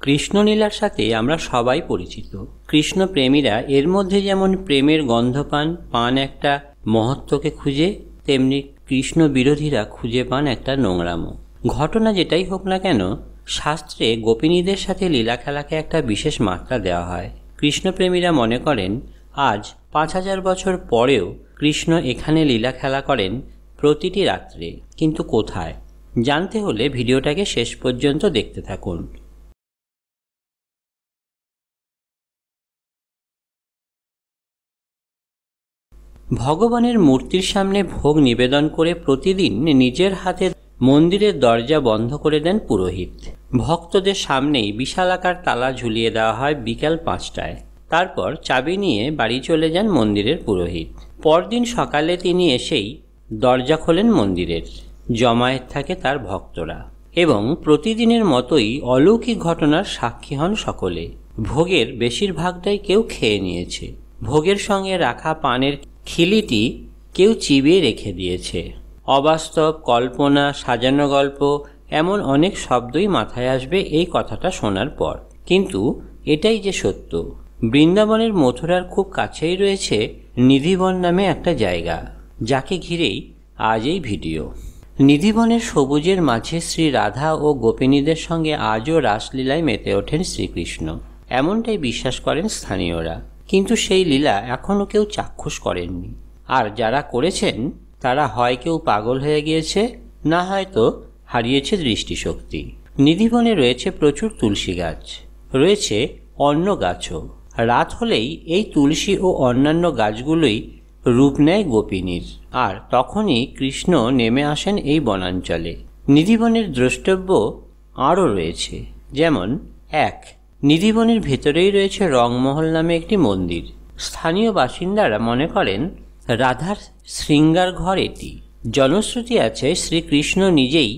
কৃষ্ণলীলার সাথে আমরা সবাই পরিচিত। কৃষ্ণ প্রেমীরা এর মধ্যে যেমন প্রেমের গন্ধ পান একটা মহত্বকে খুঁজে, তেমনি কৃষ্ণ বিরোধীরা খুঁজে পান একটা নোংরামো। ঘটনা যেটাই হোক না কেন, শাস্ত্রে গোপিনীদের সাথে লীলা খেলাকে একটা বিশেষ মাত্রা দেওয়া হয়। কৃষ্ণপ্রেমীরা মনে করেন আজ 5000 বছর পরেও কৃষ্ণ এখানে লীলা খেলা করেন প্রতিটি রাত্রে। কিন্তু কোথায়, জানতে হলে ভিডিওটাকে শেষ পর্যন্ত দেখতে থাকুন। ভগবানের মূর্তির সামনে ভোগ নিবেদন করে প্রতিদিন নিজের হাতে মন্দিরের দরজা বন্ধ করে দেন পুরোহিত। ভক্তদের সামনেই বিশালাকার তালা ঝুলিয়ে দেওয়া হয় বিকাল 5টায়। তারপর চাবি নিয়ে বাড়ি চলে যান মন্দিরের পুরোহিত। পরদিন সকালে তিনি এসেই দরজা খোলেন মন্দিরের। জমায়েত থাকে তার ভক্তরা এবং প্রতিদিনের মতোই অলৌকিক ঘটনার সাক্ষী হন সকলে। ভোগের বেশিরভাগটাই কেউ খেয়ে নিয়েছে। ভোগের সঙ্গে রাখা পানের খিলিটি কেউ চিবিয়ে রেখে দিয়েছে। অবাস্তব, কল্পনা, সাজানো গল্প, এমন অনেক শব্দই মাথায় আসবে এই কথাটা শোনার পর। কিন্তু এটাই যে সত্য। বৃন্দাবনের মথুরার খুব কাছেই রয়েছে নিধিবন নামে একটা জায়গা, যাকে ঘিরেই আজ এই ভিডিও। নিধিবনের সবুজের মাঝে শ্রী রাধা ও গোপিনীদের সঙ্গে আজও রাসলীলায় মেতে ওঠেন শ্রীকৃষ্ণ, এমনটাই বিশ্বাস করেন স্থানীয়রা। কিন্তু সেই লীলা এখনও কেউ চাক্ষুষ করেননি। আর যারা করেছেন তারা হয় কেউ পাগল হয়ে গিয়েছে, না হয়তো হারিয়েছে দৃষ্টিশক্তি। নিধিবনে রয়েছে প্রচুর তুলসী গাছ, রয়েছে অন্য গাছও। রাত হলেই এই তুলসী ও অন্যান্য গাছগুলোই রূপ নেয় গোপিনীর, আর তখনই কৃষ্ণ নেমে আসেন এই বনাঞ্চলে। নিধিবনের দ্রষ্টব্য আরও রয়েছে, যেমন 1. নিধিবনের ভেতরেই রয়েছে রংমহল নামে একটি মন্দির। স্থানীয় বাসিন্দারা মনে করেন রাধার শৃঙ্গার ঘর এটি। জনশ্রুতি আছে শ্রীকৃষ্ণ নিজেই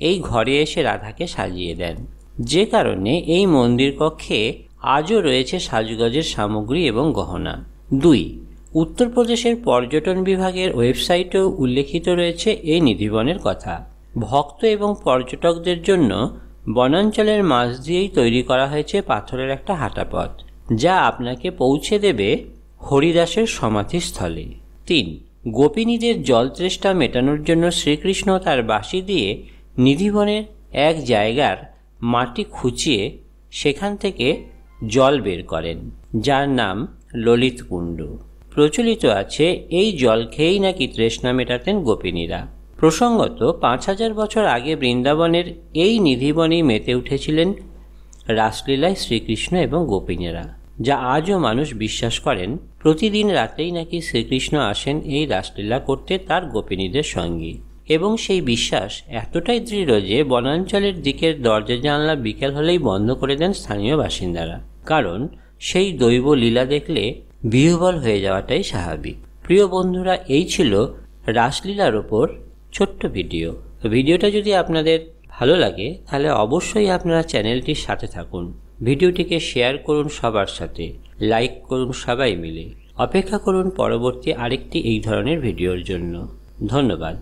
এই ঘরে এসে রাধাকে সাজিয়ে দেন, যে কারণে এই মন্দির কক্ষে আজও রয়েছে সাজগোজের সামগ্রী এবং গহনা। 2. উত্তরপ্রদেশের পর্যটন বিভাগের ওয়েবসাইটেও উল্লেখিত রয়েছে এই নিধিবনের কথা। ভক্ত এবং পর্যটকদের জন্য বনাঞ্চলের মাঝ দিয়েই তৈরি করা হয়েছে পাথরের একটা হাঁটাপথ, যা আপনাকে পৌঁছে দেবে হরিদাসের সমাধিস্থলে। 3. গোপিনীদের জলতৃষ্ণা মেটানোর জন্য শ্রীকৃষ্ণ তার বাঁশি দিয়ে নিধিবনের এক জায়গার মাটি খুঁচিয়ে সেখান থেকে জল বের করেন, যার নাম ললিত কুণ্ড। প্রচলিত আছে এই জল খেয়েই নাকি তৃষ্ণা মেটাতেন গোপিনীরা। প্রসঙ্গত 5000 বছর আগে বৃন্দাবনের এই নিধিবনেই মেতে উঠেছিলেন রাসলীলায় শ্রীকৃষ্ণ এবং গোপিনীরা, যা আজও মানুষ বিশ্বাস করেন। প্রতিদিন রাতেই নাকি শ্রীকৃষ্ণ আসেন এই রাসলীলা করতে তার গোপিনীদের সঙ্গে। এবং সেই বিশ্বাস এতটাই দৃঢ় যে বনাঞ্চলের দিকের দরজা জানলা বিকেল হলেই বন্ধ করে দেন স্থানীয় বাসিন্দারা, কারণ সেই দৈব লীলা দেখলে বিহ্বল হয়ে যাওয়াটাই স্বাভাবিক। প্রিয় বন্ধুরা, এই ছিল রাসলীলার ওপর ছোট্ট ভিডিও। ভিডিওটা যদি আপনাদের ভালো লাগে তাহলে অবশ্যই আপনারা চ্যানেলটির সাথে থাকুন। ভিডিওটিকে শেয়ার করুন সবার সাথে, লাইক করুন সবাই মিলে। অপেক্ষা করুন পরবর্তী আরেকটি এই ধরনের ভিডিওর জন্য। ধন্যবাদ।